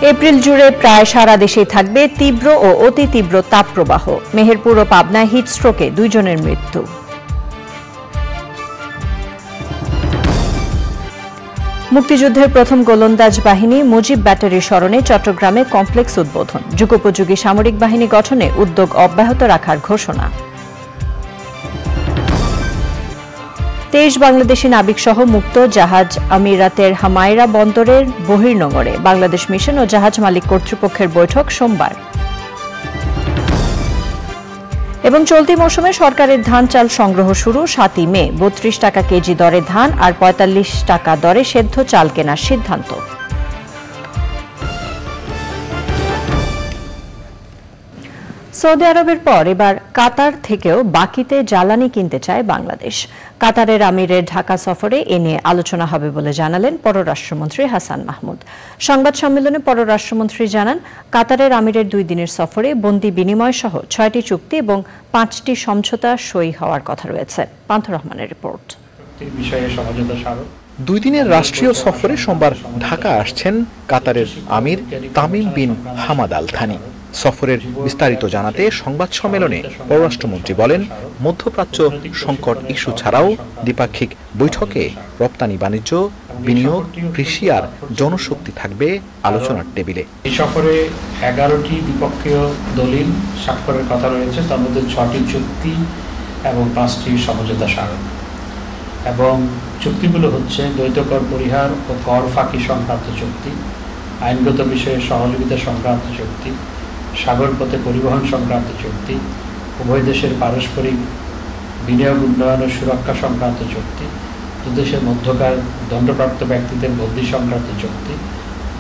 April জুড়ে প্রায় সারা দেশেই থাকবে তীব্র ও অতি তীব্র তাপপ্রবাহ। মেহেরপুর ও পাবনায় হিটস্ট্রোকে 2 জনের মৃত্যু। মুক্তিযুদ্ধের প্রথম গোলন্দাজ বাহিনী মুজিব ব্যাটারির স্মরণে চট্টগ্রামে কমপ্লেক্স উদ্বোধন। যুগোপযোগী সামরিক বাহিনী গঠনে উদ্যোগ অব্যাহত রাখার ঘোষণা। 23 বাংলাদেশি নাবিকসহ মুক্ত জাহাজ আমিরাতের হামায়রা বন্দরের বহির্নোঙরে। বাংলাদেশ মিশন ও জাহাজ মালিক কর্তৃপক্ষের বৈঠক সোমবার। এবং চলতি মৌসুমে সরকারের ধান চাল সংগ্রহ শুরু 7ই মে। 32 টাকা কেজি দরে ধান আর 45 টাকা দরে সেদ্ধ চাল কেনার সিদ্ধান্ত। সৌদি আরবের পর এবার কাতার থেকেও বাকিতে জ্বালানি কিনতে চায় বাংলাদেশ। কাতারের আমিরের ঢাকা সফরে এ নিয়ে আলোচনা হবে বলে জানালেন পররাষ্ট্রমন্ত্রী হাসান মাহমুদ। সংবাদ সম্মেলনে পররাষ্ট্রমন্ত্রী জানান, কাতারের আমিরের 2 দিনের সফরে বন্দি বিনিময় সহ 6টি চুক্তি এবং 5টি সমঝোতা সই হওয়ার কথা রয়েছে। পান্থ রহমানের রিপোর্ট। 2 দিনের রাষ্ট্রীয় সফরে সোমবার ঢাকা আসছেন কাতারের আমির Tamim bin Hamad Al Thani. সফরের বিস্তারিত জানাতে সংবাদ সম্মেলনে পররাষ্ট্রমন্ত্রী বলেন, মধ্যপ্রাচ্য সংকট ইস্যু ছাড়াও দ্বিপাক্ষিক বৈঠকে রপ্তানি বাণিজ্য, বিনিয়োগ, কৃষি আর জনশক্তি থাকবে আলোচনার টেবিলে। এই সফরে 11টি দ্বিপক্ষীয় দলিল স্বাক্ষরের কথা রয়েছে, তার মধ্যে 6টি চুক্তি এবং 5টি সমঝোতা স্মারক। এবং চুক্তিগুলো হচ্ছে দ্বৈত কর পরিহার ও কর ফাঁকি সংক্রান্ত চুক্তি, আইনগত বিষয়ে সহযোগিতা সংক্রান্ত চুক্তি, সাগর পথে পরিবহন সংক্রান্ত চুক্তি, উভয় দেশের পারস্পরিক বিনিয়োগ উন্নয়ন ও সুরক্ষা সংক্রান্ত চুক্তি, দুদেশের মধ্যকার দণ্ডপ্রাপ্ত ব্যক্তিদের বদলি সংক্রান্ত চুক্তি,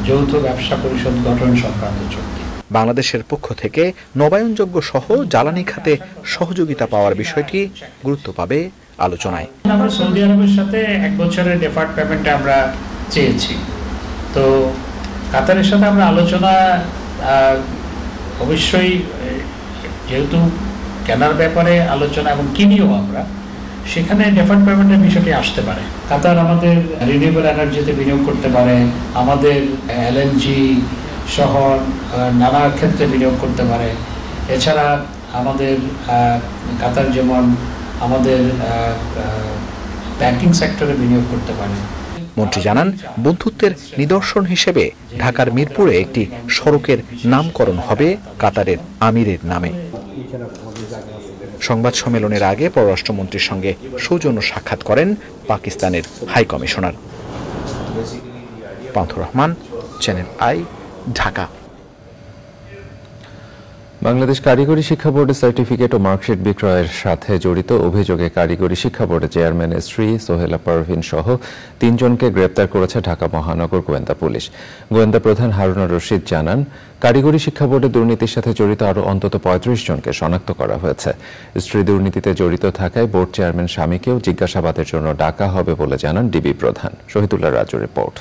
যৌথ ব্যবসা পরিষদ গঠন সংক্রান্ত চুক্তি। বাংলাদেশের পক্ষ থেকে নবায়নযোগ্য সহ জ্বালানি খাতে সহযোগিতা পাওয়ার বিষয়টি গুরুত্ব পাবে আলোচনায়। আমরা সৌদি আরবের সাথে 1 বছরের ডেফার্ড পেমেন্ট আমরা চেয়েছি, তো কাতারের সাথে আমরা আলোচনা অবশ্যই, যেহেতু কেনার ব্যাপারে আলোচনা এবং কিনিও আমরা, সেখানে ডেফার্ড পেমেন্টের বিষয়টি আসতে পারে। কাতার আমাদের রিনিউয়েবল এনার্জিতে বিনিয়োগ করতে পারে, আমাদের এলএনজি সহ নানা ক্ষেত্রে বিনিয়োগ করতে পারে। এছাড়া আমাদের কাতার যেমন আমাদের ব্যাংকিং সেক্টরে বিনিয়োগ করতে পারে। মন্ত্রী জানান, বন্ধুত্বের নিদর্শন হিসেবে ঢাকার মিরপুরে একটি সড়কের নামকরণ হবে কাতারের আমিরের নামে। সংবাদ সম্মেলনের আগে পররাষ্ট্রমন্ত্রীর সঙ্গে সৌজন্য সাক্ষাৎ করেন পাকিস্তানের high commissioner. Pantho Rahman, Channel i, Dhaka. Bangladesh কারিগরি শিক্ষা বোর্ডের সার্টিফিকেট ও মার্কশিট বিক্রয়ের সাথে জড়িত অভিযোগে কারিগরি শিক্ষা বোর্ডের চেয়ারম্যানের স্ত্রী সোহেলা পারভিন সহ 3 জনকে গ্রেপ্তার করেছে ঢাকা মহানগর গোয়েন্দা পুলিশ। গোয়েন্দা প্রধান হারুনুর রশিদ জানান, কারিগরি শিক্ষা বোর্ডের দুর্নীতির সাথে জড়িত আরও অন্তত 35 জনকে শনাক্ত করা হয়েছে। স্ত্রী দুর্নীতিতে জড়িত থাকায় বোর্ড চেয়ারম্যান স্বামীকেও জিজ্ঞাসাবাদের জন্য ডাকা হবে বলে জানান ডিবি প্রধান। শহীদুল্লাহ রাজুর রিপোর্ট।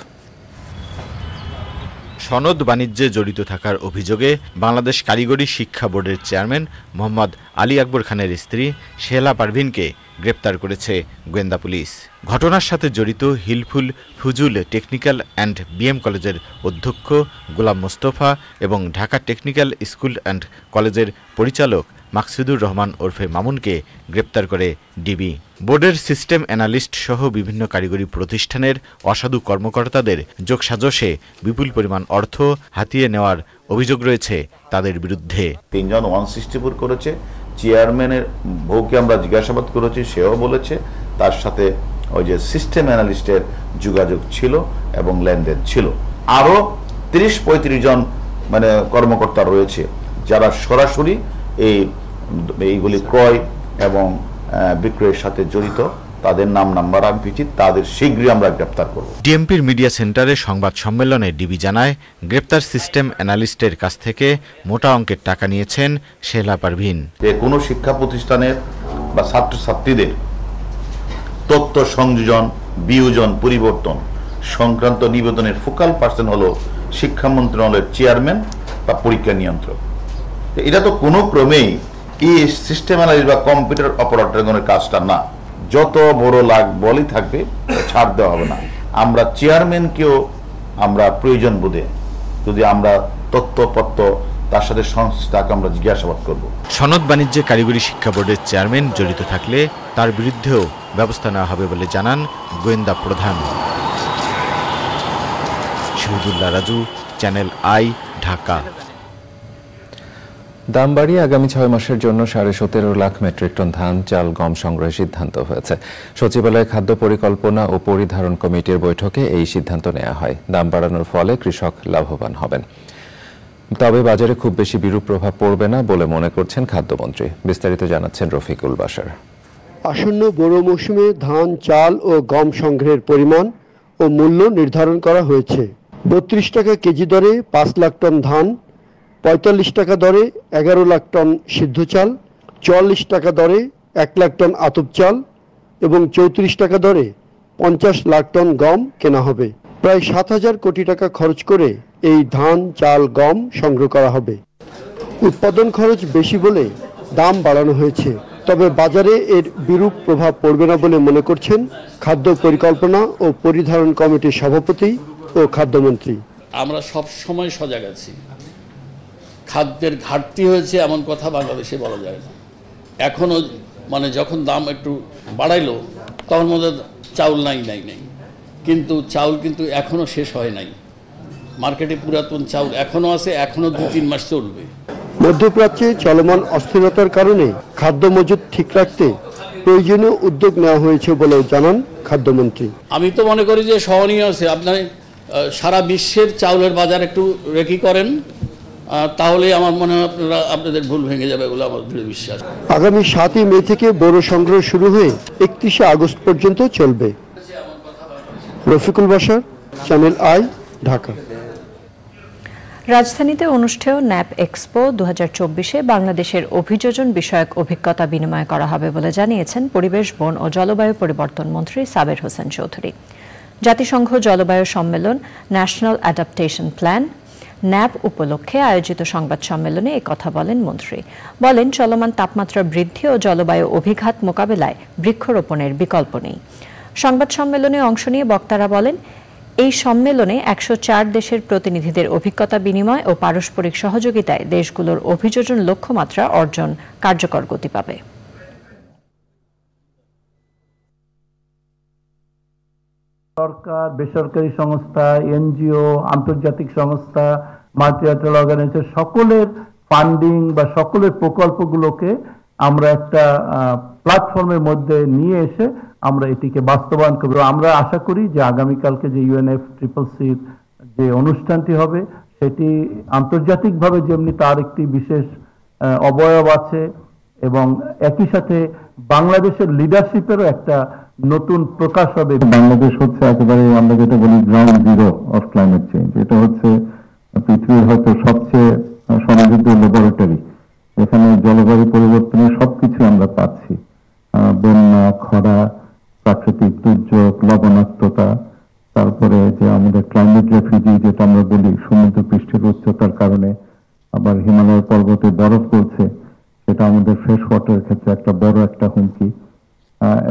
সনদ বাণিজ্যে জড়িত থাকার অভিযোগে বাংলাদেশ কারিগরি শিক্ষা বোর্ডের চেয়ারম্যান মোহাম্মদ আলী আকবর খানের স্ত্রী শেহলা পারভিনকে গ্রেপ্তার করেছে গোয়েন্দা পুলিশ। ঘটনার সাথে জড়িত হিলফুল ফুজুল টেকনিক্যাল অ্যান্ড বিএম কলেজের অধ্যক্ষ গোলাম মোস্তফা এবং ঢাকা টেকনিক্যাল স্কুল অ্যান্ড কলেজের পরিচালক মাকসুদুর রহমান ওরফে মামুনকে গ্রেপ্তার করে ডিবি। বোর্ডের সিস্টেম অ্যানালিস্ট সহ বিভিন্ন কারিগরি প্রতিষ্ঠানের অসাধু কর্মকর্তাদের যোগসাজশে বিপুল পরিমাণ অর্থ হাতিয়ে নেওয়ার অভিযোগ রয়েছে তাদের বিরুদ্ধে। 3 জন 164 করেছে। চেয়ারম্যানের বউকে আমরা জিজ্ঞাসাবাদ করেছি, সেও বলেছে তার সাথে ওই যে সিস্টেম অ্যানালিস্টের যোগাযোগ ছিল এবং লেনদেন ছিল। আরো 30-35 জন মানে কর্মকর্তা রয়েছে যারা সরাসরি এইগুলি ক্রয় এবং বিক্রয়ের সাথে জড়িত। তাদের নাম নাম্বার আমি পেয়েছি, তাদের শীঘ্রই আমরা গ্রেপ্তার করব। ডিএমপির মিডিয়া সেন্টারে সংবাদ সম্মেলনে ডিবি জানায়, গ্রেপ্তার সিস্টেম অ্যানালিস্টের কাছ থেকে মোটা অঙ্কের টাকা নিয়েছেন শেহলা পারভিন। কোনো শিক্ষা প্রতিষ্ঠানের বা ছাত্রছাত্রীদের তথ্য সংযোজন, বিয়োজন, পরিবর্তন সংক্রান্ত নিবেদনের ফোকাল পার্সন হলো শিক্ষা মন্ত্রণালয়ের চেয়ারম্যান বা পরীক্ষা নিয়ন্ত্রক। এটা তো কোনো ক্রমেই এই সিস্টেম অ্যানালিস্ট বা কম্পিউটার অপারেটরের কাজটা না। যত বড় লাখ বলই থাকবে ছাড় দেওয়া হবে না। আমরা চেয়ারম্যানকেও আমরা প্রয়োজন বোধে যদি আমরা তথ্যপত্র তার সাথে তাকে আমরা জিজ্ঞাসাবাদ করব। সনদ বাণিজ্যে কারিগরি শিক্ষা বোর্ডের চেয়ারম্যান জড়িত থাকলে তার বিরুদ্ধেও ব্যবস্থা নেওয়া হবে বলে জানান গোয়েন্দা প্রধান। Shahidullah Raju, channel i, Dhaka. দাম বাড়িয়ে আগামী 6 মাসের জন্য 17.5 লাখ মেট্রিক টন ধান, চাল, গম সংগ্রহের সিদ্ধান্ত হয়েছে। সচিবালয়ে খাদ্য পরিকল্পনা ও পরিধারণ কমিটির বৈঠকে এই সিদ্ধান্ত নেওয়া হয়। দাম বাড়ানোর ফলে কৃষক লাভবান হবেন, তবে বাজারে খুব বেশি বিরূপ প্রভাব পড়বে না বলে মনে করছেন খাদ্যমন্ত্রী। বিস্তারিত জানাচ্ছেন রফিকুল বাশার। আসন্ন বোরো মৌসুমে ধান, চাল ও গম সংগ্রহের পরিমাণ ও মূল্য নির্ধারণ করা হয়েছে। 32 টাকা কেজি দরে 5 লাখ টন ধান, 45 টাকা দরে 11 লাখ টন সিদ্ধ চাল, 44 টাকা দরে 1 লাখ টন আতপ চাল এবং 34 টাকা দরে 50 লাখ টন গম কেনা হবে। প্রায় 7,000 কোটি টাকা খরচ করে এই ধান, চাল, গম সংগ্রহ করা হবে। উৎপাদন খরচ বেশি বলে দাম বাড়ানো হয়েছে, তবে বাজারে এর বিরূপ প্রভাব পড়বে না বলে মনে করছেন খাদ্য পরিকল্পনা ও পরিধারণ কমিটির সভাপতি ও খাদ্যমন্ত্রী। আমরা সব সময় সজাগ আছি। খাদ্যের ঘাটতি হয়েছে এমন কথা বাংলাদেশে বলা যায় না। এখনও যখন দাম একটু বাড়াইলো তখন মধ্যে চাউল নাই, কিন্তু চাউল কিন্তু এখনও শেষ হয় নাই। মার্কেটে পুরাতন চাউল এখনও আছে, এখনও 2-3 মাস চলবে। মধ্যপ্রাচ্যে চলমান অস্থিরতার কারণে খাদ্য মজুত ঠিক রাখতে প্রয়োজনীয় উদ্যোগ নেওয়া হয়েছে বলেও জানান খাদ্যমন্ত্রী। আমি তো মনে করি যে সহনীয় আছে। আপনার সারা বিশ্বের চাউলের বাজার একটু রেকি করেন, তাহলে আমার মনে হয় আপনাদের ভুল ভেঙে যাবে বলে আমার দৃঢ় বিশ্বাস। আগামী 7 মে থেকে বোরো সংগ্রহ শুরু হয়ে 31 আগস্ট পর্যন্ত চলবে। Rafiqul Bashar, channel i, Dhaka. রাজধানীতে অনুষ্ঠেয় ন্যাপ এক্সপো 2024-এ বাংলাদেশের অভিযোজন বিষয়ক অভিজ্ঞতা বিনিময় করা হবে বলে জানিয়েছেন পরিবেশ, বন ও জলবায়ু পরিবর্তন মন্ত্রী সাবের হোসেন চৌধুরী। জাতিসংঘ জলবায়ু সম্মেলন, ন্যাশনাল অ্যাডাপ্টেশন প্ল্যান, ন্যাপ উপলক্ষে আয়োজিত সংবাদ সম্মেলনে কথা বলেন মন্ত্রী। বলেন, চলমান তাপমাত্রা বৃদ্ধি ও জলবায়ু অভিঘাত মোকাবেলায় বৃক্ষরোপণের বিকল্প নেই। সংবাদ সম্মেলনে অংশ নিয়ে বক্তারা বলেন, এই সম্মেলনে 104 দেশের প্রতিনিধিদের অভিজ্ঞতা বিনিময় ও পারস্পরিক সহযোগিতায় দেশগুলোর অভিযোজন লক্ষ্যমাত্রা অর্জন কার্যকর গতি পাবে। সরকার, বেসরকারি সংস্থা, এনজিও, আন্তর্জাতিক সংস্থা, মাল্টিল্যাটারাল অর্গানাইজেশন সকলের ফান্ডিং বা সকলের প্রকল্পগুলোকে আমরা একটা প্ল্যাটফর্মের মধ্যে নিয়ে এসে আমরা এটিকে বাস্তবায়ন করব। আমরা আশা করি যে আগামীকালকে যে UNFCCC যে অনুষ্ঠানটি হবে সেটি আন্তর্জাতিকভাবে যেমনি তার একটি বিশেষ অবয়ব আছে এবং একই সাথে বাংলাদেশের লিডারশিপেরও একটা নতুন প্রকাশ হবে। বাংলাদেশ হচ্ছে একেবারে আমরা যেটা বলি ground zero of climate change. এটা হচ্ছে পৃথিবীর হয়তো সবচেয়ে সমৃদ্ধ ল্যাবরেটরি। এখানে জলবায়ু পরিবর্তনের সবকিছু আমরা পাচ্ছি, বন্যা, খরা, প্রাকৃতিক দুর্যোগ, লবণাক্ততা, তারপরে যে আমাদের ক্লাইমেট রেফিউজি যেটা আমরা বলি, সমুদ্র পৃষ্ঠের উচ্চতার কারণে আবার হিমালয় পর্বতে বরফ পড়ছে, সেটা আমাদের ফ্রেশ ওয়াটারের ক্ষেত্রে একটা বড় একটা হুমকি।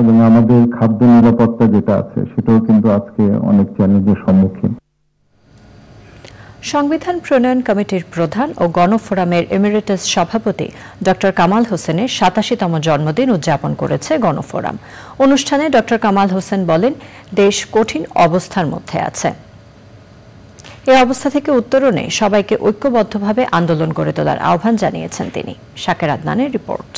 এবং আমাদের খাদ্য নিরাপত্তা যেটা আছে সেটাও কিন্তু আজকে অনেক চ্যালেঞ্জের সম্মুখীন। সংবিধান প্রণয়ন কমিটির প্রধান ও গণফোরামের এমিরেটাস সভাপতি ডক্টর কামাল হোসেনের 87তম জন্মদিন উদযাপন করেছে গণফোরাম। অনুষ্ঠানে ডক্টর কামাল হোসেন বলেন, দেশ কঠিন অবস্থার মধ্যে আছে। এই অবস্থা থেকে উত্তরণে সবাইকে ঐক্যবদ্ধভাবে আন্দোলন গড়ে তোলার আহ্বান জানিয়েছেন তিনি। শাকের আদনানের রিপোর্ট।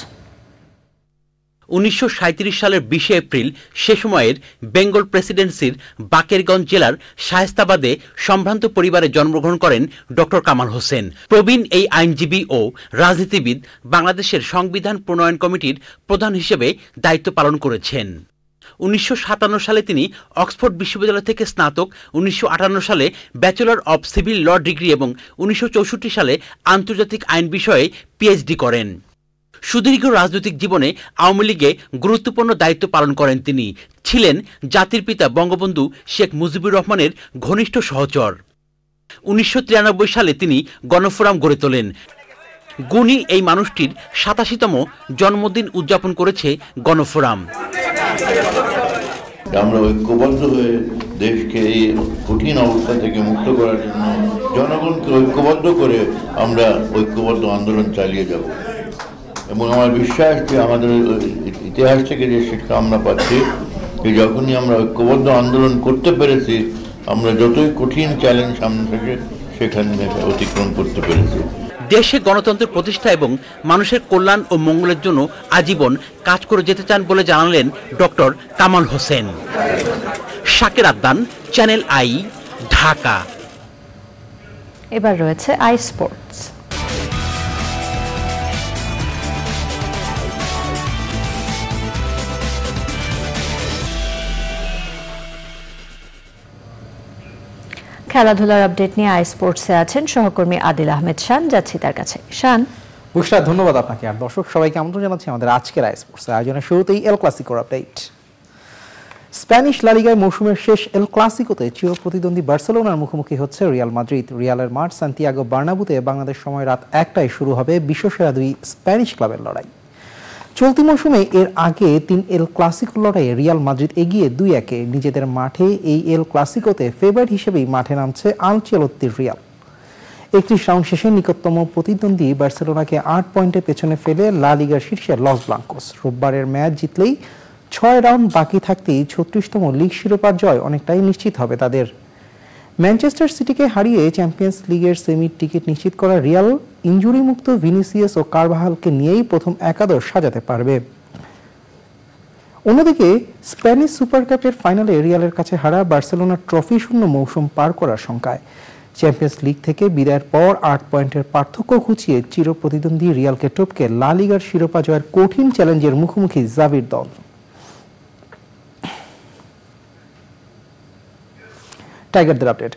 1937 সালের 20 এপ্রিল সে সময়ের বেঙ্গল প্রেসিডেন্সির বাকেরগঞ্জ জেলার শায়েস্তাবাদে সম্ভ্রান্ত পরিবারে জন্মগ্রহণ করেন ডক্টর কামাল হোসেন। প্রবীণ এই আইনজীবী ও রাজনীতিবিদ বাংলাদেশের সংবিধান প্রণয়ন কমিটির প্রধান হিসেবে দায়িত্ব পালন করেছেন। 1957 সালে তিনি অক্সফোর্ড বিশ্ববিদ্যালয় থেকে স্নাতক, 1958 সালে bachelor of civil law degree এবং 1964 সালে আন্তর্জাতিক আইন বিষয়ে পিএইচডি করেন। সুদীর্ঘ রাজনৈতিক জীবনে আওয়ামী লীগে গুরুত্বপূর্ণ দায়িত্ব পালন করেন তিনি। ছিলেন জাতির পিতা বঙ্গবন্ধু শেখ মুজিবুর রহমানের ঘনিষ্ঠ সহচর। 1993 সালে তিনি গণফোরাম গড়ে তোলেন। গুণী এই মানুষটির 87তম জন্মদিন উদযাপন করেছে গণফোরাম। আমরা ঐক্যবদ্ধ হয়ে দেশকে এই কঠিন অবস্থা থেকে মুক্ত করার জন্য জনগণকে ঐক্যবদ্ধ করে আমরা ঐক্যবদ্ধ আন্দোলন চালিয়ে যাব। এবং আমার বিশ্বাস যে আমাদের ইতিহাস থেকে যে শিক্ষা আমরা পাচ্ছি, যে যখনই আমরা ঐক্যবদ্ধ আন্দোলন করতে পেরেছি, আমরা যতই কঠিন চ্যালেঞ্জ সামনে থেকে সেখান থেকে অতিক্রম করতে পেরেছি। দেশে গণতন্ত্র প্রতিষ্ঠা এবং মানুষের কল্যাণ ও মঙ্গলের জন্য আজীবন কাজ করে যেতে চান বলে জানালেন doctor Kamal Hossain. Shakir Adnan, channel i, Dhaka. এবার রয়েছে আই স্পোর্টস। খেলাধুলার আপডেট নিয়ে আই স্পোর্টসে আছেন সহকর্মী আদিল আহমেদ শান। যাচ্ছি তার কাছে। শান, বুশরা, ধন্যবাদ আপনাকে। আর দর্শক সবাইকে আমন্ত্রণ জানাচ্ছি আমাদের আজকের আই স্পোর্টস আয়োজনের শুরুতেই এল ক্লাসিকোর আপডেট। স্প্যানিশ লা লিগায় মৌসুমের শেষ এল ক্লাসিকোতে চিরপ্রতিদ্বন্দ্বী বার্সেলোনার মুখোমুখি হচ্ছে রিয়াল মাদ্রিদ। রিয়ালের মাঠ সান্তিয়াগো বার্নাবুতে বাংলাদেশ সময় রাত 1টায় শুরু হবে বিশ্বসেরা দুই স্প্যানিশ ক্লাবের লড়াই। চলতি মৌসুমে এর আগে 3 এল ক্লাসিকো লড়াইয়ে রিয়াল মাদ্রিদ এগিয়ে 2-1। নিজেদের মাঠে এই এল ক্লাসিকোতে ফেভারিট হিসেবেই মাঠে নামছে আনচেলত্তির রিয়াল। 31 রাউন্ড শেষে নিকটতম প্রতিদ্বন্দ্বী বার্সেলোনাকে 8 পয়েন্টে পেছনে ফেলে লা লিগার শীর্ষে লস ব্লাঙ্কোস। রোববারের ম্যাচ জিতলেই 6 রাউন্ড বাকি থাকতেই 36তম লিগ শিরোপার জয় অনেকটাই নিশ্চিত হবে তাদের। ম্যানচেস্টার সিটিকে হারিয়ে চ্যাম্পিয়ন্স লিগের সেমির টিকিট নিশ্চিত করা রিয়াল ইনজুরি মুক্ত ভিনিসিয়াস ও কারভাহালকে নিয়েই প্রথম একাদশ সাজাতে পারবে। অন্যদিকে স্প্যানিশ সুপার কাপের ফাইনালে রিয়ালের কাছে হারা বার্সেলোনা ট্রফি শূন্য মৌসুম পার করার শঙ্কায়। চ্যাম্পিয়ন্স লিগ থেকে বিদায়ের পর 8 পয়েন্টের পার্থক্য ঘুচিয়ে চিরপ্রতিদ্বন্দ্বী রিয়ালকে টপকে লা লিগার শিরোপা জয়ের কঠিন চ্যালেঞ্জের মুখোমুখি জাভির দল। টাইগারদের আপডেট।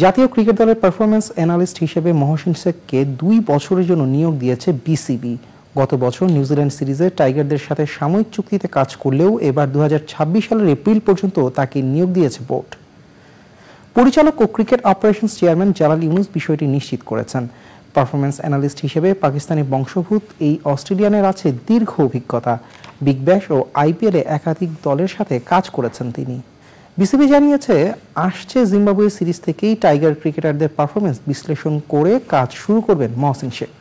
জাতীয় ক্রিকেট দলের পারফরমেন্স অ্যানালিস্ট হিসেবে মহসিন শেখকে 2 বছরের জন্য নিয়োগ দিয়েছে বিসিবি। গত বছর নিউজিল্যান্ড সিরিজে টাইগারদের সাথে সাময়িক চুক্তিতে কাজ করলেও এবার 2026 সালের এপ্রিল পর্যন্ত তাকে নিয়োগ দিয়েছে বোর্ড। পরিচালক ও cricket operations chairman Jalal Yunus বিষয়টি নিশ্চিত করেছেন। পারফরমেন্স অ্যানালিস্ট হিসেবে পাকিস্তানি বংশোদ্ভূত এই অস্ট্রেলিয়ানের আছে দীর্ঘ অভিজ্ঞতা। বিগ ব্যাশ ও আইপিএলে একাধিক দলের সাথে কাজ করেছেন তিনি। বিসিবি জানিয়েছে আসছে জিম্বাবুয়ে সিরিজ থেকেই টাইগার ক্রিকেটারদের পারফরমেন্স বিশ্লেষণ করে কাজ শুরু করবেন মহসিন শেখ।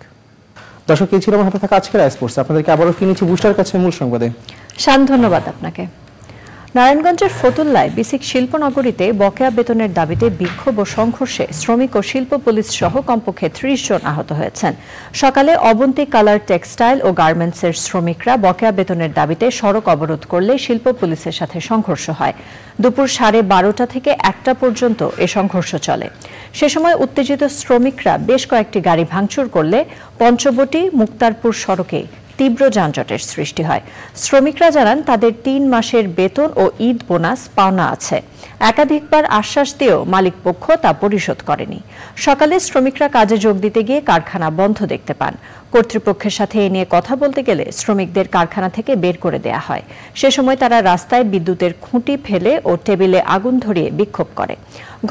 দর্শক, এই ছিল আমার হাতে থাকা আজকের আই স্পোর্টস। আপনাদেরকে আবারও ফিরেছি বুস্টার কাছে মূল সংবাদে। শান, ধন্যবাদ আপনাকে। নারায়ণগঞ্জের ফতুল্লায় বিসিক শিল্পনগরীতে বকেয়া বেতনের দাবিতে বিক্ষোভ ও সংঘর্ষে শ্রমিক ও শিল্প পুলিশ সহ কমপক্ষে 30 জন আহত হয়েছেন। সকালে অবন্তী কালার টেক্সটাইল ও গার্মেন্টসের শ্রমিকরা বকেয়া বেতনের দাবিতে সড়ক অবরোধ করলে শিল্প পুলিশের সাথে সংঘর্ষ হয়। দুপুর 12:30 থেকে 1টা পর্যন্ত এ সংঘর্ষ চলে। সে সময় উত্তেজিত শ্রমিকরা বেশ কয়েকটি গাড়ি ভাঙচুর করলে পঞ্চবটি মুক্তারপুর সড়কে তীব্র যানজটের সৃষ্টি হয়। শ্রমিকরা জানান তাদের 3 মাসের বেতন ও ঈদ বোনাস পাওনা আছে। একাধিকবার আশ্বাস দিয়েও মালিক পক্ষ তা পরিশোধ করেনি। সকালে শ্রমিকরা কাজে যোগ দিতে গিয়ে কারখানা বন্ধ দেখতে পান। কর্তৃপক্ষের সাথে এ নিয়ে কথা বলতে গেলে শ্রমিকদের কারখানা থেকে বের করে দেয়া হয়। সে সময় তারা রাস্তায় বিদ্যুতের খুঁটি ফেলে ও টেবিলে আগুন ধরিয়ে বিক্ষোভ করে।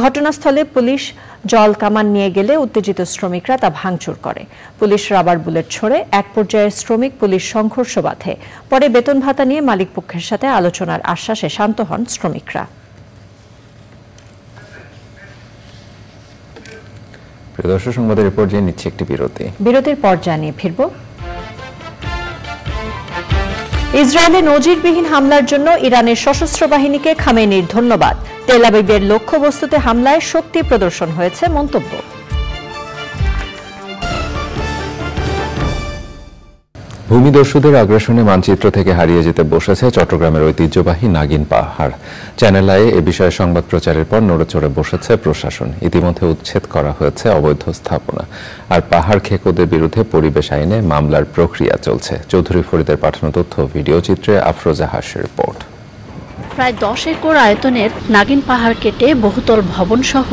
ঘটনাস্থলে পুলিশ জল কামান নিয়ে গেলে উত্তেজিত শ্রমিকরা তা ভাঙচুর করে। পুলিশ রাবার বুলেট ছোড়ে। এক পর্যায়ে শ্রমিক পুলিশ সংঘর্ষ বাধে। পরে বেতন ভাতা নিয়ে মালিক পক্ষের সাথে আলোচনার আশ্বাসে শান্ত হন শ্রমিকরা। প্রিয় দর্শক, সংবাদের রিপোর্ট নিয়ে নিচ্ছে একটি বিরতি। বিরতির পর জানিয়ে ফিরব। ইসরায়েলে নজিরবিহীন হামলার জন্য ইরানের সশস্ত্র বাহিনীকে খামেনির ধন্যবাদ। তেল আবিবের লক্ষ্যবস্তুতে হামলায় শক্তি প্রদর্শন হয়েছে মন্তব্য। ভূমিদস্যুদের আগ্রাসনে মানচিত্র থেকে হারিয়ে যেতে বসেছে চট্টগ্রামের ঐতিহ্যবাহী নাগিন পাহাড়। চ্যানেল আইয়ে এ বিষয়ে সংবাদ প্রচারের পর নড়েচড়ে বসেছে প্রশাসন। ইতিমধ্যে উচ্ছেদ করা হয়েছে অবৈধ স্থাপনা। আর পাহাড় খেকোদের বিরুদ্ধে পরিবেশ আইনে মামলার প্রক্রিয়া চলছে। চৌধুরী ফরিদের পাঠানো তথ্য ভিডিও চিত্রে আফরোজা হাসের রিপোর্ট। প্রায় 10 একর আয়তনের নাগিন পাহাড় কেটে বহুতল ভবন সহ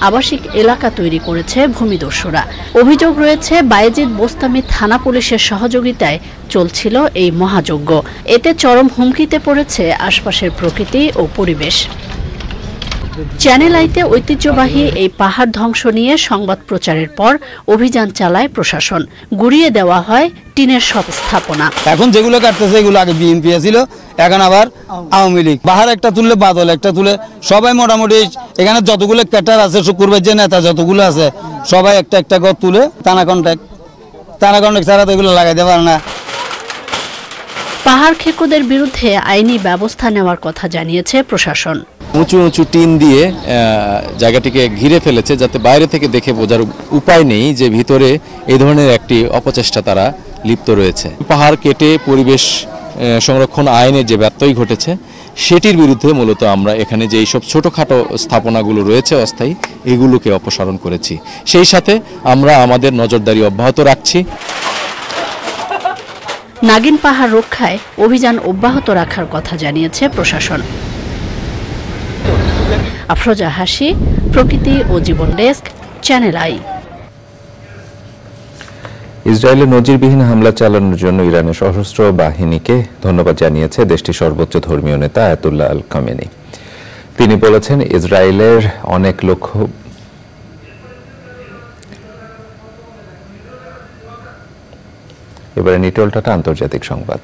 আবাসিক এলাকা তৈরি করেছে ভূমিদস্যুরা। অভিযোগ রয়েছে বায়েজিদ বোস্তামি থানা পুলিশের সহযোগিতায় চলছিল এই মহাযজ্ঞ। এতে চরম হুমকিতে পড়েছে আশপাশের প্রকৃতি ও পরিবেশ। চ্যানেল আইতে ঐতিহ্যবাহী এই পাহাড় ধ্বংস নিয়ে সংবাদ প্রচারের পর অভিযান চালায় প্রশাসন। গুড়িয়ে দেওয়া হয় টিনের সব স্থাপনা। এখন যেগুলো কাটতেছে এগুলো আগে বিএনপি ছিল, এখন আবার আওয়ামী লীগ। পাহাড় একটা তুললে বাদল একটা তুলে, সবাই মোটামুটি এখানে যতগুলো ক্যাটার আছে, শুক্রবার যে নেতা যতগুলো আছে সবাই একটা একটা করে তুলে টানা কন্ট্যাক্ট ছাড়া তো এগুলো লাগাইতে পারে না। পাহাড় খেকোদের বিরুদ্ধে আইনি ব্যবস্থা নেওয়ার কথা জানিয়েছে প্রশাসন। উঁচু উঁচু টিন দিয়ে জায়গাটিকে ঘিরে ফেলেছে, যাতে বাইরে থেকে দেখে বোঝার উপায় নেই যে ভিতরে এই ধরনের একটি অপচেষ্টা তারা লিপ্ত রয়েছে। পাহাড় কেটে পরিবেশ সংরক্ষণ আইনে যে ব্যত্যয় ঘটেছে সেটির বিরুদ্ধে মূলত আমরা এখানে যে এইসব ছোটোখাটো স্থাপনাগুলো রয়েছে অস্থায়ী, এগুলোকে অপসারণ করেছি। সেই সাথে আমরা আমাদের নজরদারি অব্যাহত রাখছি। নাগিন পাহাড় রক্ষায় অভিযান অব্যাহত রাখার কথা জানিয়েছে প্রশাসন। আফরোজা হাসি, প্রকৃতি ও জীবন ডেস্ক, চ্যানেল আই। ইসরায়েলে নজিরবিহীন হামলা চালানোর জন্য ইরানের সশস্ত্র বাহিনীকে ধন্যবাদ জানিয়েছে দেশটির সর্বোচ্চ ধর্মীয় নেতা আয়াতুল্লাহ আল খামেনি। তিনি বলেছেন, ইসরায়েলের অনেক লক্ষ্য এবারে নিটলটাটা আন্তর্জাতিক সংবাদ।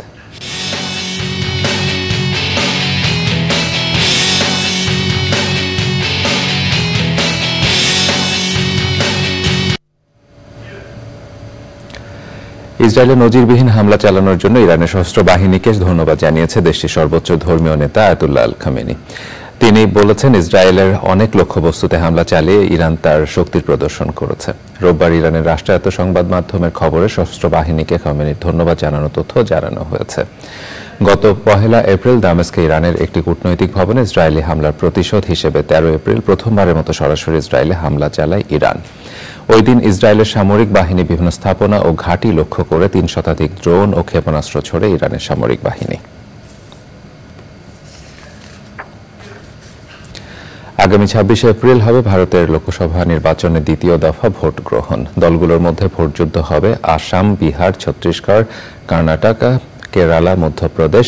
ইসরায়েলে নজিরবিহীন হামলা চালানোর জন্য ইরানের সশস্ত্র বাহিনীকে ধন্যবাদ জানিয়েছে দেশটির সর্বোচ্চ ধর্মীয় নেতা আয়াতুল্লাহ আল খামেনি। তিনি বলেছেন, ইসরায়েলের অনেক লক্ষ্যবস্তুতে হামলা চালিয়ে ইরান তার শক্তির প্রদর্শন করেছে। রোববার ইরানের রাষ্ট্রায়ত্ত সংবাদ মাধ্যমের খবরে সশস্ত্র বাহিনীকে খামেনির ধন্যবাদ জানানোর তথ্য জানানো হয়েছে। গত 1 এপ্রিল দামেস্কে ইরানের একটি কূটনৈতিক ভবনে ইসরায়েলি হামলার প্রতিশোধ হিসেবে 13 এপ্রিল প্রথমবারের মতো সরাসরি ইসরায়েলে হামলা চালায় ইরান। ওই দিন ইসরায়েলের সামরিক বাহিনী বিভিন্ন স্থাপনা ও ঘাঁটি লক্ষ্য করে 3 শতাধিক ড্রোন ও ক্ষেপণাস্ত্র ছোড়ে ইরানের সামরিক বাহিনী। আগামী 26 এপ্রিল হবে ভারতের লোকসভা নির্বাচনের দ্বিতীয় দফা ভোট গ্রহণ। দলগুলোর মধ্যে ভোটযুদ্ধ হবে আসাম, বিহার, ছত্তিশগড়, কর্ণাটক, কেরালা, মধ্যপ্রদেশ,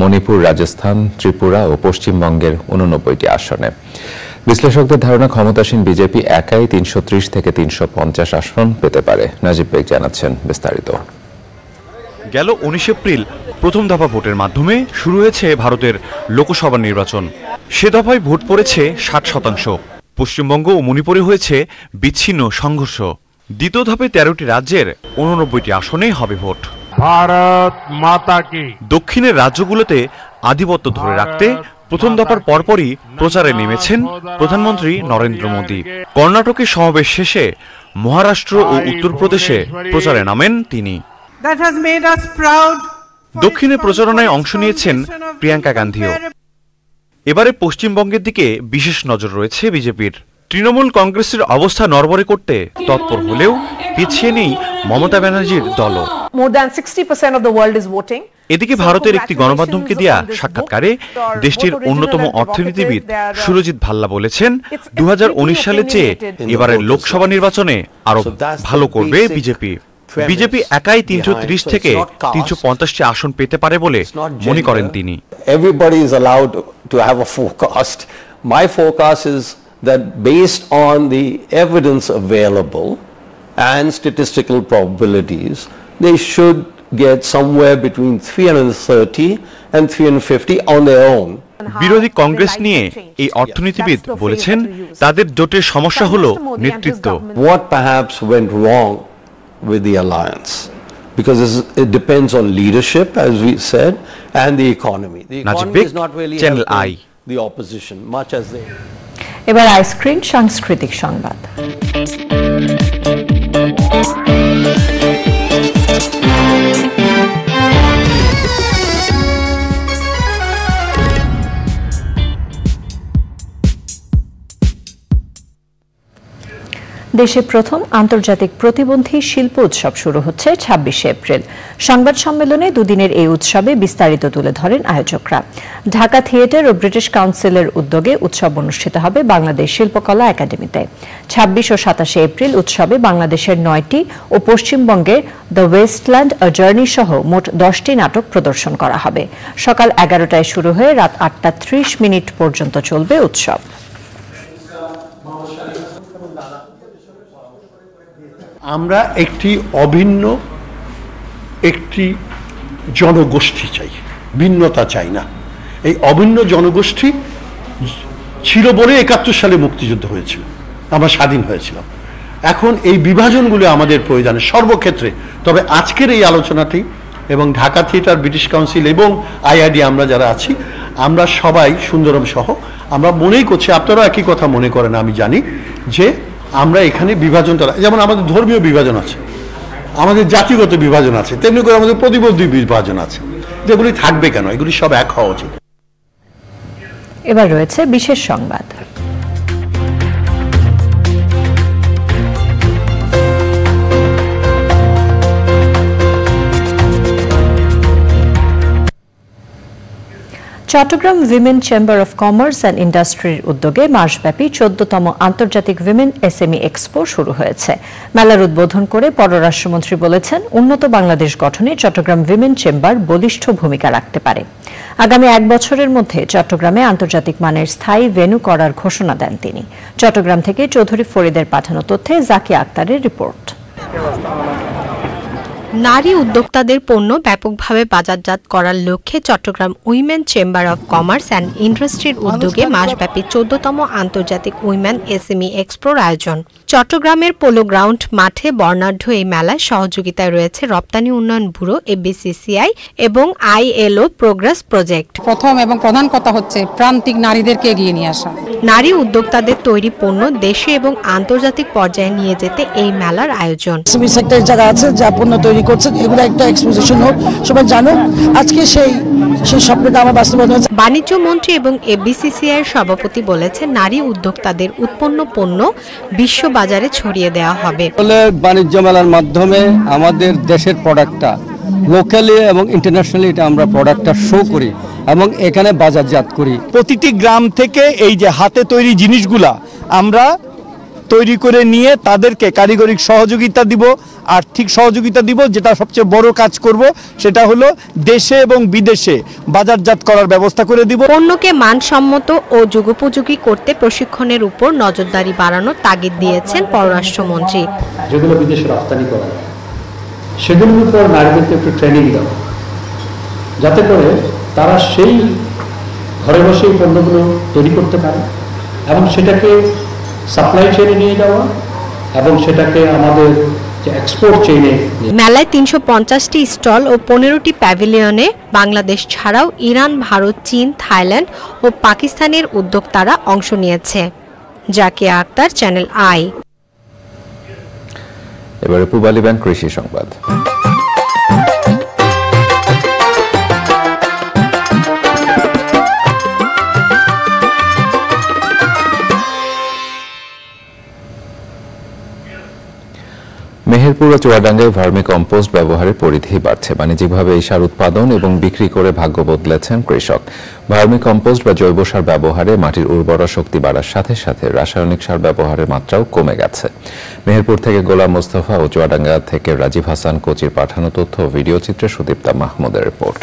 মণিপুর, রাজস্থান, ত্রিপুরা ও পশ্চিমবঙ্গের 89টি আসনে। বিশ্লেষকদের ধারণা, ক্ষমতাসীন বিজেপি একাই 330 থেকে 350 আসন পেতে পারে। নাজিব বেগ জানাচ্ছেন বিস্তারিত। গেল 19 এপ্রিল প্রথম দফা ভোটের মাধ্যমে শুরু হয়েছে ভারতের লোকসভা নির্বাচন। সে দফায় ভোট পড়েছে 60%। পশ্চিমবঙ্গ ও মণিপুরে হয়েছে বিচ্ছিন্ন সংঘর্ষ। দ্বিতীয় ধাপে 13টি রাজ্যের 89টি আসনে হবে ভোট। ভারত মাতা কি। দক্ষিণের রাজ্যগুলোতে আধিপত্য ধরে রাখতে প্রথম দফার পরপরই প্রচারে নেমেছেন প্রধানমন্ত্রী নরেন্দ্র মোদী। কর্ণাটকের সমাবেশ শেষে মহারাষ্ট্র ও উত্তরপ্রদেশে প্রচারে নামেন তিনি। দক্ষিণে প্রচারণায় অংশ নিয়েছেন প্রিয়াঙ্কা গান্ধীও। এবারে পশ্চিমবঙ্গের দিকে বিশেষ নজর রয়েছে বিজেপির। তৃণমূল কংগ্রেসের অবস্থা নড়বড়ে করতে তৎপর হলেও পিছিয়ে নেই মমতা ব্যানার্জির দলও। এদিকে ভারতের একটি গণমাধ্যমকে দেয়া সাক্ষাৎকারে দেশটির অন্যতম অর্থনীতিবিদ সুরজিৎ ভাল্লা বলেছেন, 2019 সালের চেয়ে এবারের লোকসভা নির্বাচনে আরো ভালো করবে বিজেপি। বিজেপি একাই 330 থেকে 350টি আসন পেতে পারে বলে মনে করেন তিনি। Everybody is allowed to have a forecast. My forecast is that based on the evidence available and statistical probabilities, they should get somewhere between 330 and 350 on their own. বিরোধী কংগ্রেস নিয়ে এই অর্থনীতিবিদ বলেছেন, তাদের জোটের সমস্যা হলো নেতৃত্ব। What perhaps went wrong with the alliance, because it depends on leadership, as we said, and the economy. The economy is not really helping the opposition much as they. এবার আইসক্রিন সাংস্কৃতিক সংবাদ। দেশে প্রথম আন্তর্জাতিক প্রতিবন্ধী শিল্প উৎসব শুরু হচ্ছে 26 এপ্রিল। সংবাদ সম্মেলনে দুদিনের এই উৎসবে বিস্তারিত তুলে ধরেন আয়োজকরা। ঢাকা থিয়েটার ও ব্রিটিশ কাউন্সিলের উদ্যোগে উৎসব অনুষ্ঠিত হবে বাংলাদেশ শিল্পকলা একাডেমিতে। 26 ও 27 এপ্রিল উৎসবে বাংলাদেশের 9টি ও পশ্চিমবঙ্গের দ্য ওয়েস্টল্যান্ড আ জার্নি সহ মোট 10টি নাটক প্রদর্শন করা হবে। সকাল 11টায় শুরু হয়ে রাত 8টা 30 মিনিট পর্যন্ত চলবে উৎসব। আমরা একটি অভিন্ন একটি জনগোষ্ঠী চাই, ভিন্নতা চাই না। এই অভিন্ন জনগোষ্ঠী ছিল বলে ৭১ সালে মুক্তিযুদ্ধ হয়েছিল, আমরা স্বাধীন হয়েছিলাম। এখন এই বিভাজনগুলো আমাদের প্রয়োজন সর্বক্ষেত্রে। তবে আজকের এই আলোচনাটি এবং ঢাকা থিয়েটার, ব্রিটিশ কাউন্সিল এবং আইআইডি আমরা যারা আছি, আমরা সবাই সুন্দরম সহ আমরা মনেই করছি, আপনারাও একই কথা মনে করেন আমি জানি, যে আমরা এখানে বিভাজনটা, যেমন আমাদের ধর্মীয় বিভাজন আছে, আমাদের জাতিগত বিভাজন আছে, তেমনি করে আমাদের প্রতিবন্ধী বিভাজন আছে, যেগুলি থাকবে কেন? এগুলি সব এক হওয়া উচিত। এবার রয়েছে বিশেষ সংবাদ। Chattogram women chamber of commerce and ইন্ডাস্ট্রির উদ্যোগে মাসব্যাপী ১৪তম আন্তর্জাতিক উইমেন এসএমই এক্সপো শুরু হয়েছে। মেলার উদ্বোধন করে পররাষ্ট্রমন্ত্রী বলেছেন, উন্নত বাংলাদেশ গঠনে চট্টগ্রাম উইমেন চেম্বার বলিষ্ঠ ভূমিকা রাখতে পারে। আগামী ১ বছরের মধ্যে চট্টগ্রামে আন্তর্জাতিক মানের স্থায়ী ভেন্যু করার ঘোষণা দেন তিনি। চট্টগ্রাম থেকে চৌধুরী ফরিদের পাঠানো তথ্যে জাকিয়া আক্তারের রিপোর্ট। নারী উদ্যোক্তাদের পণ্য ব্যাপকভাবে বাজারজাত করার লক্ষ্যে Chattogram women chamber of commerce and ইন্ডাস্ট্রির উদ্যোগে মাসব্যাপী ১৪তম আন্তর্জাতিক উইমেন এসএমই এক্সপোর আয়োজন। চট্টগ্রামের পোলো গ্রাউন্ড মাঠে বর্ণাঢ্য এই মেলায় সহযোগিতায় রয়েছে রপ্তানি উন্নয়ন ব্যুরো, এফবিসিসিআই এবং আইএলও প্রোগ্রেস প্রজেক্ট। প্রথম এবং প্রধান কথা হচ্ছে প্রান্তিক নারীদেরকে এগিয়ে নিয়ে আসা। নারী উদ্যোক্তাদের তৈরি পণ্য দেশে এবং আন্তর্জাতিক পর্যায়ে নিয়ে যেতে এই মেলার আয়োজন। এসএমই সেক্টরের যারা আছে, যা পণ্য তৈরি করছেন, এগুলো একটা এক্সপোজিশন হোক, সবাই জানুক। আজকে সেই স্বপ্নটা আমার বাস্তবায়ন হয়েছে। বাণিজ্য মন্ত্রী এবং এফবিসিসিআই এর সভাপতি বলেছেন, নারী উদ্যোক্তাদের উৎপন্ন পণ্য বিশ্ব বাজারে ছড়িয়ে দেওয়া হবে। বাণিজ্য মেলার মাধ্যমে আমাদের দেশের প্রোডাক্টটা লোকালি এবং ইন্টারন্যাশনালি এটা আমরা প্রোডাক্টটা শো করি এবং এখানে বাজারজাত করি। প্রতিটি গ্রাম থেকে এই যে হাতে তৈরি জিনিসগুলা আমরা তৈরি করে নিয়ে তাদেরকে কারিগরি সহযোগিতা দিব, আর্থিক সহযোগিতা দিব। যেটা সবচেয়ে বড় কাজ করব সেটা হলো দেশে এবং বিদেশে বাজারজাত করার ব্যবস্থা করে দিব। পণ্যকে মানসম্মত ও যুগোপযোগী করতে প্রশিক্ষণের উপর নজরদারি বাড়ানোর তাগিদ দিয়েছেন পররাষ্ট্রমন্ত্রী। যেগুলো বিদেশে রপ্তানি করা হয় সেগুলোর উপর নারীদেরকে একটু ট্রেনিং দেওয়া, যাতে করে তারা সেই ঘরে বসে এই পণ্যগুলো তৈরি করতে পারে এবং সেটাকে সাপ্লাই চেইনে নিয়ে যাওয়া এবং সেটাকে আমাদের এক্সপোর্ট চেইনে। মেলায় ৩৫০টি স্টল ও ১৫টি প্যাভিলিয়নে বাংলাদেশ ছাড়াও ইরান, ভারত, চীন, থাইল্যান্ড ও পাকিস্তানের উদ্যোক্তারা অংশ নিয়েছে। Zakia Akter, Channel i. এবারে পূবালী ব্যাংক কৃষি সংবাদ। মেহেরপুর ও চুয়াডাঙ্গায় ভার্মি কম্পোস্ট ব্যবহারের পরিধি বাড়ছে। বাণিজ্যিকভাবে এই সার উৎপাদন এবং বিক্রি করে ভাগ্য বদলেছেন কৃষক। ভার্মি কম্পোস্ট বা জৈব সার ব্যবহারে মাটির উর্বরা শক্তি বাড়ার সাথে সাথে রাসায়নিক সার ব্যবহারের মাত্রাও কমে গেছে। মেহেরপুর থেকে গোলাম মোস্তফা ও চুয়াডাঙ্গা থেকে রাজীব হাসান কোচির পাঠানো তথ্য ও ভিডিও চিত্রে সুদীপ্তা মাহমুদের রিপোর্ট।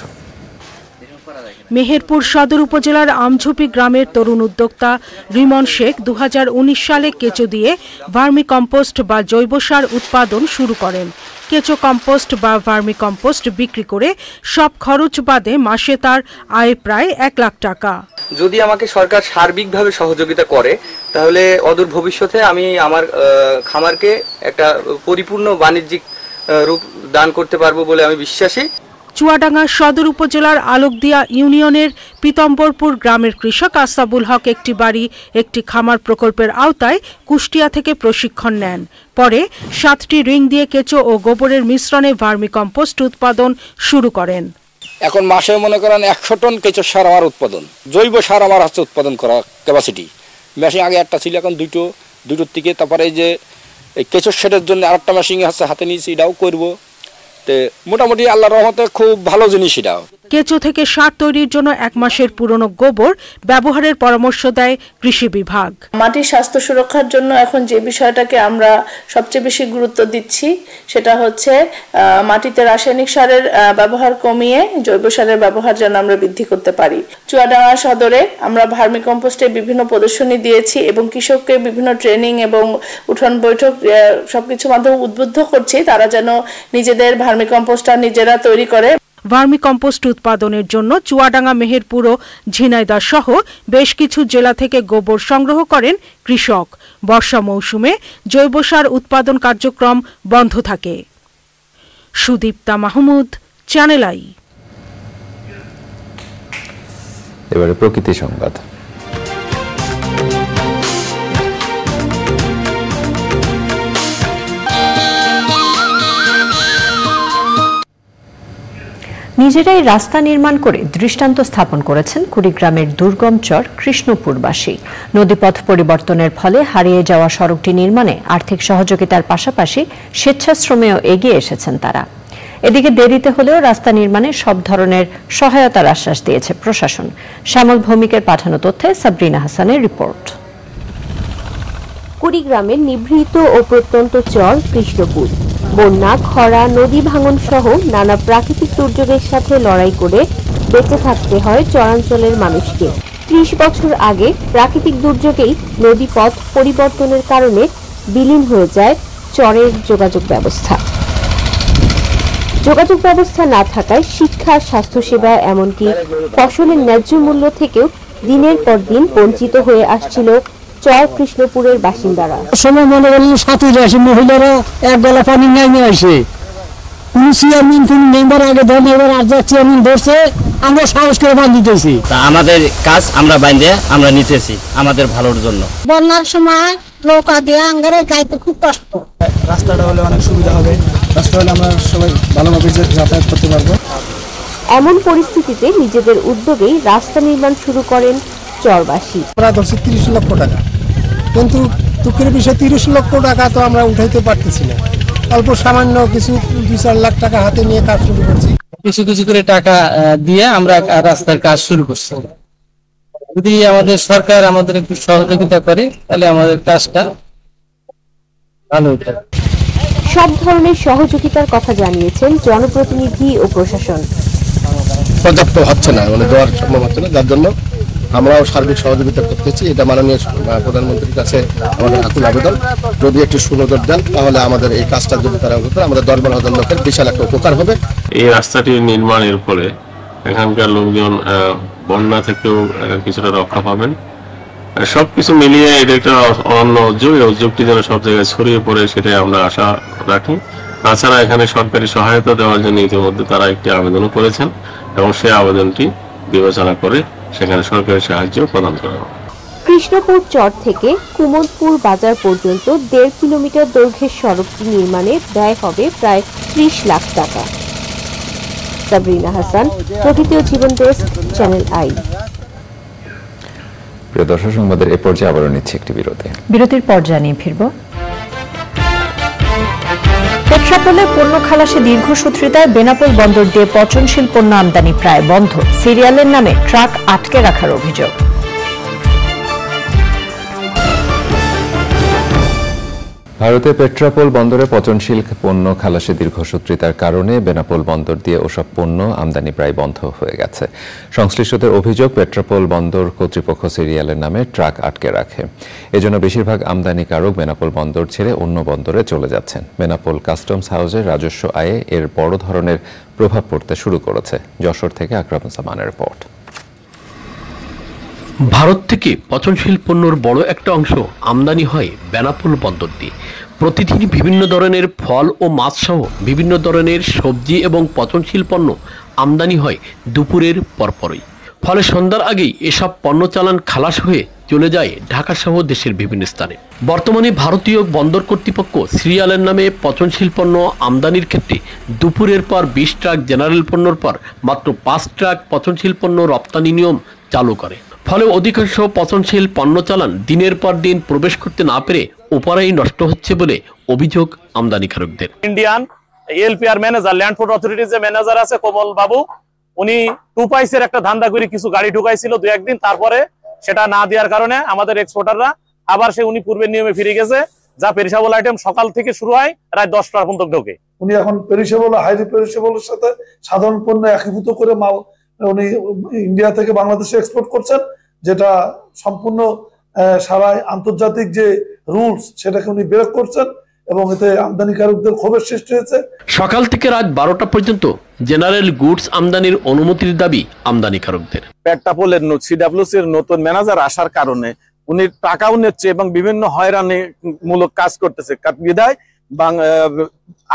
মেহেরপুর সদর উপজেলার আমঝুপি গ্রামের তরুণ উদ্যোক্তা রিমন শেখ ২০১৯ সালে কেঁচো দিয়ে ভার্মি কম্পোস্ট বা জৈব সার উৎপাদন শুরু করেন। কেঁচো কম্পোস্ট বা ভার্মি কম্পোস্ট বিক্রি করে সব খরচ বাদে মাসে তার আয় প্রায় ১ লাখ টাকা। যদি আমাকে সরকার সার্বিকভাবে সহযোগিতা করে তাহলে অদূর ভবিষ্যতে আমি আমার খামারকে একটা পরিপূর্ণ বাণিজ্যিক রূপ দান করতে পারবো বলে আমি বিশ্বাসী। চুয়াডাঙ্গা সদর উপজেলার আলোকদিয়া ইউনিয়নের পিতম্বরপুর গ্রামের কৃষক আসাবুল হক একটি বাড়ি একটি খামার প্রকল্পের আওতায় কুষ্টিয়া থেকে প্রশিক্ষণ নেন। পরে 7টি রিং দিয়ে কেঁচো ও গোবরের মিশ্রণে ভার্মি কম্পোস্ট উৎপাদন শুরু করেন। এখন মাসে মনে করেন 100 টন কেঁচো সার আমার উৎপাদন, জৈব সার আমার হচ্ছে উৎপাদন করা ক্যাপাসিটি। মেশিন আগে একটা ছিল, এখন দুটোর থেকে। তারপরে এই যে কেঁচো শেডের জন্য আরেকটা মেশিন হাতে নিয়েছি, এটাও করবো। মোটামুটি আল্লাহর রহমতে খুব ভালো জিনিস এটাও। কেঁচো থেকে সার তৈরির জন্য 1 মাসের পুরনো গোবর ব্যবহারের পরামর্শ দেয় কৃষি বিভাগ। মাটির স্বাস্থ্য সুরক্ষার জন্য এখন যে বিষয়টাকে আমরা সবচেয়ে বেশি গুরুত্ব দিচ্ছি সেটা হচ্ছে মাটিতে রাসায়নিক সারের ব্যবহার কমিয়ে জৈব সারের ব্যবহার যেন আমরা বৃদ্ধি করতে পারি। চুয়াডাঙ্গা সদরে আমরা ভার্মি কম্পোস্টের বিভিন্ন প্রদর্শনী দিয়েছি এবং কৃষককে বিভিন্ন ট্রেনিং এবং উঠান বৈঠক সবকিছু মাধ্যমে উদ্বুদ্ধ করছি তারা যেন নিজেদের ভার্মি কম্পোস্টটা নিজেরা তৈরি করে। ভার্মি কম্পোস্ট উৎপাদনের জন্য চুয়াডাঙ্গা, মেহেরপুর ও ঝিনাইদহ সহ বেশ কিছু জেলা থেকে গোবর সংগ্রহ করেন কৃষক। বর্ষা মৌসুমে জৈব সার উৎপাদন কার্যক্রম বন্ধ থাকে। Sudipta Mahmud, channel i. এবারে প্রকৃতি সংবাদ। নিজেরাই রাস্তা নির্মাণ করে দৃষ্টান্ত স্থাপন করেছেন কুড়িগ্রামের দুর্গম চর কৃষ্ণপুরবাসী। নদীপথ পরিবর্তনের ফলে হারিয়ে যাওয়া সড়কটি নির্মাণে আর্থিক সহযোগিতার পাশাপাশি স্বেচ্ছাশ্রমেও এগিয়ে এসেছেন তারা। এদিকে দেরিতে হলেও রাস্তা নির্মাণে সব ধরনের সহায়তার আশ্বাস দিয়েছে প্রশাসন। শ্যামল ভৌমিকের পাঠানো তথ্যে সাবরিনা হাসানের রিপোর্ট। কুড়িগ্রামের নিভৃত ও প্রত্যন্ত চর কৃষ্ণপুর বন্যা, খরা, নদী ভাঙন সহ নানা প্রাকৃতিক দুর্যোগের সাথে লড়াই করে বেঁচে থাকতে হয় চরাঞ্চলের মানুষকে। 30 বছর আগে প্রাকৃতিক দুর্যোগেই নদীপথ পরিবর্তনের কারণে বিলীন হয়ে যায় চরের যোগাযোগ ব্যবস্থা। যোগাযোগ ব্যবস্থা না থাকায় শিক্ষা, স্বাস্থ্যসেবা এমনকি ফসলের ন্যায্য মূল্য থেকেও দিনের পর দিন বঞ্চিত হয়ে আসছিল চর কৃষ্ণপুরের বাসিন্দারা। সময় মনে করলেন 7 আসে মহিলারা এক গলা পানি নামিয়ে আসে। কোন চেয়ারম্যান, কোন মেম্বার আগে ধরেন, এবার আর যা চেয়ারম্যান ধরছে আমরা সাহস করে বাঁধিতেছি। আমাদের কাজ আমরা বাঁধে আমরা নিতেছি আমাদের ভালোর জন্য। বন্যার সময় নৌকা দিয়ে আঙ্গারে যাইতে খুব কষ্ট। রাস্তাটা হলে অনেক সুবিধা হবে, রাস্তা হলে আমরা সবাই ভালোভাবে যাতায়াত করতে পারবো। এমন পরিস্থিতিতে নিজেদের উদ্যোগেই রাস্তা নির্মাণ শুরু করেন চরবাসী। আমরা ধরছি 30 লক্ষ টাকা, কিন্তু দুঃখের বিষয় 30 লক্ষ টাকা তো আমরা উঠাইতে পারতেছি না। অল্প সামান্য কিছু 2-4 লাখ টাকা হাতে নিয়ে কাজ শুরু করছি। কিছু কিছু করে টাকা দিয়ে আমরা রাস্তার কাজ শুরু করছি। যদি আমাদের সরকার আমাদের একটু সহযোগিতা করে তাহলে আমাদের কাজটা ভালো হবে। সব ধরনের সহযোগিতার কথা জানিয়েছেন জনপ্রতিনিধি ও প্রশাসন। পর্যাপ্ত হচ্ছে না, মানে দেওয়ার সম্ভব হচ্ছে না, যার জন্য আমরাও সার্বিক সহযোগিতা করতেছি। এটা মাননীয় প্রধানমন্ত্রীর কাছে আমাদের আকুল আবেদন, যদি একটু সুনজর দেন তাহলে আমাদের এই কাজটা যদি তারা করতে আমাদের 10-12 লোকের বিশাল একটা উপকার হবে। এই রাস্তাটি নির্মাণের ফলে এখানকার লোকজন বন্যা থেকেও কিছুটা রক্ষা পাবেন। সবকিছু মিলিয়ে এটা একটা অনন্য উদ্যোগ। এই উদ্যোগটি যেন সব জায়গায় ছড়িয়ে পড়ে সেটাই আমরা আশা রাখি। তাছাড়া এখানে সরকারি সহায়তা দেওয়ার জন্য ইতিমধ্যে তারা একটি আবেদনও করেছেন এবং সেই আবেদনটি বিবেচনা করে সেখানে সরকারি সাহায্য প্রদান করা হবে। কৃষ্ণপুর চর থেকে কুমদপুর বাজার পর্যন্ত 1.5 কিলোমিটার দৈর্ঘ্যের সড়কটি নির্মাণে ব্যয় হবে প্রায় 30 লাখ টাকা। সাবরিনা হাসান, প্রকৃতি ও জীবন ডেস্ক, চ্যানেল আই। প্রিয় দর্শক, সংবাদের এ পর্যায়ে আবারও নিচ্ছে একটি বিরতি। বিরতির পর জানিয়ে ফিরব। পেট্রাপোলে পণ্য খালাসে দীর্ঘসূত্রিতায় বেনাপোল বন্দর দিয়ে পচনশীল পণ্য আমদানি প্রায় বন্ধ। সিরিয়ালের নামে ট্রাক আটকে রাখার অভিযোগ। ভারতে পেট্রাপোল বন্দরে পচনশীল পণ্য খালাসে দীর্ঘসূত্রিতার কারণে বেনাপোল বন্দর দিয়ে ওসব পণ্য আমদানি প্রায় বন্ধ হয়ে গেছে। সংশ্লিষ্টদের অভিযোগ, পেট্রাপোল বন্দর কর্তৃপক্ষ সিরিয়ালের নামে ট্রাক আটকে রাখে। এজন্য বেশিরভাগ আমদানিকারক বেনাপোল বন্দর ছেড়ে অন্য বন্দরে চলে যাচ্ছেন। বেনাপোল কাস্টমস হাউসের রাজস্ব আয়ে এর বড় ধরনের প্রভাব পড়তে শুরু করেছে। যশোর থেকে আকরামুজ্জামানের রিপোর্ট। ভারত থেকে পচনশীল পণ্যর বড় একটা অংশ আমদানি হয় বেনাপোল বন্দর দিয়ে। প্রতিদিন বিভিন্ন ধরনের ফল ও মাছ সহ বিভিন্ন ধরনের সবজি এবং পচনশীল পণ্য আমদানি হয় দুপুরের পরপরই। ফলে সন্ধ্যার আগেই এসব পণ্য চালান খালাস হয়ে চলে যায় ঢাকা সহ দেশের বিভিন্ন স্থানে। বর্তমানে ভারতীয় বন্দর কর্তৃপক্ষ সিরিয়ালের নামে পচনশীল পণ্য আমদানির ক্ষেত্রে দুপুরের পর 20 ট্রাক জেনারেল পণ্যর পর মাত্র 5 ট্রাক পচনশীল পণ্য রপ্তানি নিয়ম চালু করে। ফলে অধিকাংশ পচনশীল পণ্য চালান দিনের পর দিন প্রবেশ করতে না পেরে ওপারেই নষ্ট হচ্ছে বলে অভিযোগ আমদানিকারকদের। Indian LPR manager, land port অথরিটির যে ম্যানেজার আছে কমল বাবু, উনি 2 পাইসের একটা ধান্দা করে কিছু গাড়ি ঢুকাইছিল 2-1 দিন, তারপরে সেটা না দেওয়ার কারণে আমাদের এক্সপোর্টাররা আবার উনি পূর্বের নিয়মে ফিরে গেছে, যা পেরিশেবল আইটেম সকাল থেকে শুরু হয় রাত 10টা পর্যন্ত ঢোকে। উনি এখন পেরিশেবল হাইলি পেরিশেবলের সাথে সাধারণ পণ্য একীভূত করে মাল উনি ইন্ডিয়া থেকে বাংলাদেশে এক্সপোর্ট করছেন, যেটা সম্পূর্ণ সারা আন্তর্জাতিক যে রুলস সেটাকে উনি ব্রেক করছেন এবং এতে আমদানিকারকদের ক্ষোভের সৃষ্টি হয়েছে। সকাল থেকে রাত 12টা পর্যন্ত জেনারেল গুডস আমদানির অনুমতির দাবি আমদানিকারকদের। পেট্রাপোলের সিডব্লিউসির নতুন ম্যানেজার আসার কারণে উনি টাকাও নিচ্ছে এবং বিভিন্ন হয়রানিমূলক কাজ করতেছে, বিধায়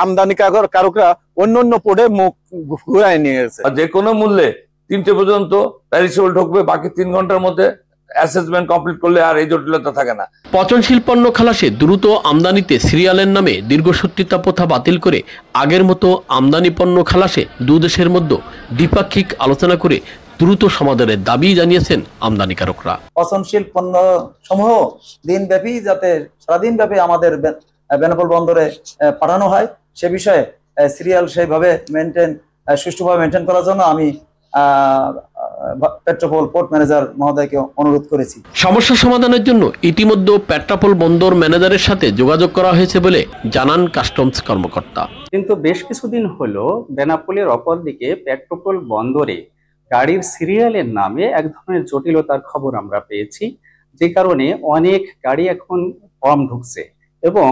আমদানিকারকরা অন্য পোর্টে মুখ ঘুরায় নিয়ে গেছে। যে কোনো মূল্যে 3টে পর্যন্ত পেরিশেবল ঢুকবে, বাকি 3 ঘন্টার মধ্যে অ্যাসেসমেন্ট কমপ্লিট করলে আর এই জটিলতা থাকে না। পচনশীল পণ্য খালাসে দ্রুত আমদানিতে সিরিয়ালের নামে দীর্ঘসূত্রিতা প্রথা বাতিল করে আগের মতো আমদানি পণ্য খালাসে দু দেশের মধ্যে দ্বিপাক্ষিক আলোচনা করে দ্রুত সমাধানের দাবি জানিয়েছেন আমদানিকারকরা। পচনশীল পণ্য সমূহ দিনব্যাপী যাতে সারাদিন ব্যাপী আমাদের বেনাপোল বন্দরে পাঠানো হয় সে বিষয়ে সিরিয়াল সেইভাবে সুষ্ঠুভাবে মেনটেন করার জন্য আমি পেট্রাপোল পোর্ট ম্যানেজার মহোদয়কে অনুরোধ করেছি। সমস্যা সমাধানের জন্য ইতিমধ্যে পেট্রাপোল বন্দর ম্যানেজারের সাথে যোগাযোগ করা হয়েছে বলে জানান কাস্টমস কর্মকর্তা। কিন্তু বেশ কিছুদিন হলো বেনাপোলের অপর দিকে পেট্রাপোল বন্দরে গাড়ির সিরিয়ালের নামে এক ধরনের জটিলতার খবর আমরা পেয়েছি, যে কারণে অনেক গাড়ি এখন কম ঢুকছে এবং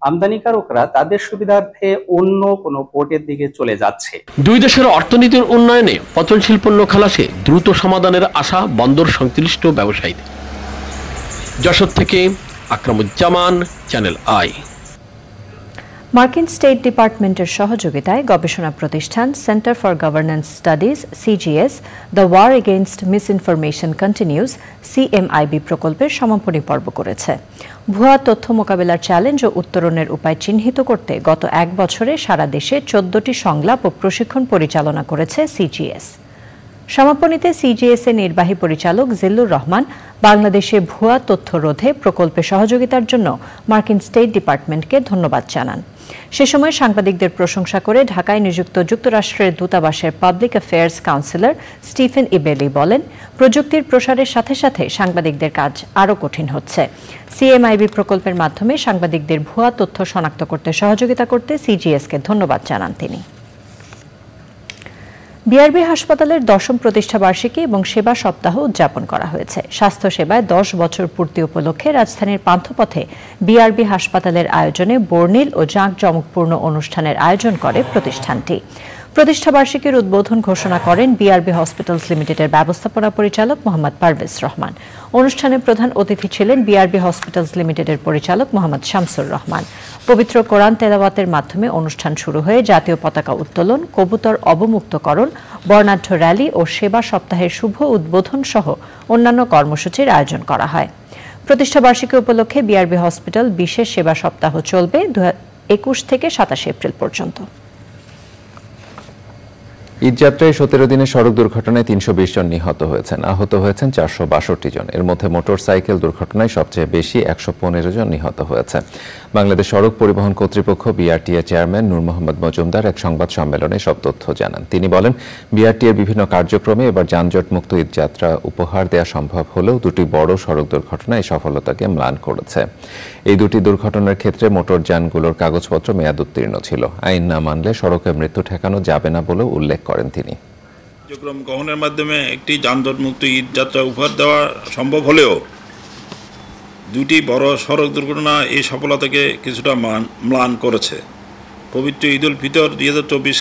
আমদানিকারকরা তাদের সুবিধার্থে অন্য কোনো পোর্টের দিকে চলে যাচ্ছে। দুই দেশের অর্থনীতির উন্নয়নে পচনশীল পণ্য খালাসে দ্রুত সমাধানের আশা বন্দর সংশ্লিষ্ট ব্যবসায়ীদের। যশোর থেকে আকরামুজ্জামান, চ্যানেল আই। মার্কিন স্টেট ডিপার্টমেন্টের সহযোগিতায় গবেষণা প্রতিষ্ঠান Centre for Governance Studies CGS the war against misinformation continues CMIB প্রকল্পের সমাপনী পর্ব করেছে। ভুয়া তথ্য মোকাবেলার চ্যালেঞ্জ ও উত্তরণের উপায় চিহ্নিত করতে গত 1 বছরে সারা দেশে 14টি সংলাপ ও প্রশিক্ষণ পরিচালনা করেছে সিজিএস। সমাপনীতে সিজিএস এর নির্বাহী পরিচালক জিল্লুর রহমান বাংলাদেশে ভুয়া তথ্য রোধে প্রকল্পে সহযোগিতার জন্য মার্কিন স্টেট ডিপার্টমেন্টকে ধন্যবাদ জানান। সে সময় সাংবাদিকদের প্রশংসা করে ঢাকায় নিযুক্ত যুক্তরাষ্ট্রের দূতাবাসের পাবলিক অ্যাফেয়ার্স কাউন্সিলর স্টিফেন ইবেলি বলেন, প্রযুক্তির প্রসারের সাথে সাথে সাংবাদিকদের কাজ আরও কঠিন হচ্ছে। সিএমআইবি প্রকল্পের মাধ্যমে সাংবাদিকদের ভুয়া তথ্য শনাক্ত করতে সহযোগিতা করতে সিজিএসকে ধন্যবাদ জানান তিনি। বিআরবি হাসপাতালের 10ম প্রতিষ্ঠা বার্ষিকী এবং সেবা সপ্তাহ উদযাপন করা হয়েছে। স্বাস্থ্য সেবায় 10 বছর পূর্তি উপলক্ষে রাজধানীর পান্থপথে বিআরবি হাসপাতালের আয়োজনে বর্ণিল ও জাঁকজমকপূর্ণ অনুষ্ঠানের আয়োজন করে প্রতিষ্ঠানটি। প্রতিষ্ঠা বার্ষিকীর উদ্বোধন ঘোষণা করেন বিআরবি হসপিটালস লিমিটেডের ব্যবস্থাপনা পরিচালক মোহাম্মদ পারভেজ রহমান। অনুষ্ঠানে প্রধান অতিথি ছিলেন বিআরবি হসপিটালস লিমিটেডের পরিচালক মোহাম্মদ শামসুর রহমান। পবিত্র কোরআন তেলাওয়াতের মাধ্যমে অনুষ্ঠান শুরু হয়ে জাতীয় পতাকা উত্তোলন, কবুতর অবমুক্তকরণ, বর্ণাঢ্য র্যালি ও সেবা সপ্তাহের শুভ উদ্বোধন সহ অন্যান্য কর্মসূচির আয়োজন করা হয়। প্রতিষ্ঠা বার্ষিকী উপলক্ষে বিআরবি হসপিটাল বিশেষ সেবা সপ্তাহ চলবে 21 থেকে 27 এপ্রিল পর্যন্ত। ঈদযাত্রায় 17 দিনের সড়ক দুর্ঘটনায় 320 জন নিহত হয়েছেন, আহত হয়েছেন 462 জন। এর মধ্যে মোটরসাইকেল দুর্ঘটনায় সবচেয়ে বেশি 115 জন নিহত হয়েছে। বাংলাদেশ সড়ক পরিবহন কর্তৃপক্ষ বিআরটিএ চেয়ারম্যান নূর মোহাম্মদ মজুমদার এক সংবাদ সম্মেলনে সব তথ্য জানান। তিনি বলেন, বিআরটিএর বিভিন্ন কার্যক্রমে এবার যানজট মুক্ত ঈদযাত্রা উপহার দেওয়া সম্ভব হলেও দুটি বড় সড়ক দুর্ঘটনা এই সফলতাকে ম্লান করেছে। এই দুটি দুর্ঘটনার ক্ষেত্রে মোটরযানগুলোর কাগজপত্র মেয়াদ উত্তীর্ণ ছিল। আইন না মানলে সড়কে মৃত্যু ঠেকানো যাবে না বলেও উল্লেখ করেন তিনি। কার্যক্রম গ্রহণের মাধ্যমে একটি যানজট মুক্ত ঈদযাত্রা উপহার দেওয়া সম্ভব হলেও দুটি বড় সড়ক দুর্ঘটনা এই সফলতাকে কিছুটা ম্লান করেছে। পবিত্র ঈদ উল ফিতর 2024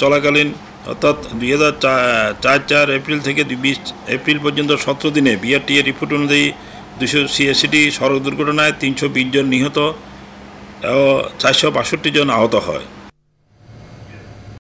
চলাকালীন অর্থাৎ 2004 এপ্রিল থেকে 20 এপ্রিল পর্যন্ত 17 দিনে বিআরটিএ রিপোর্ট অনুযায়ী 286টি সড়ক দুর্ঘটনায় 320 জন নিহত ও 462 জন আহত হয়।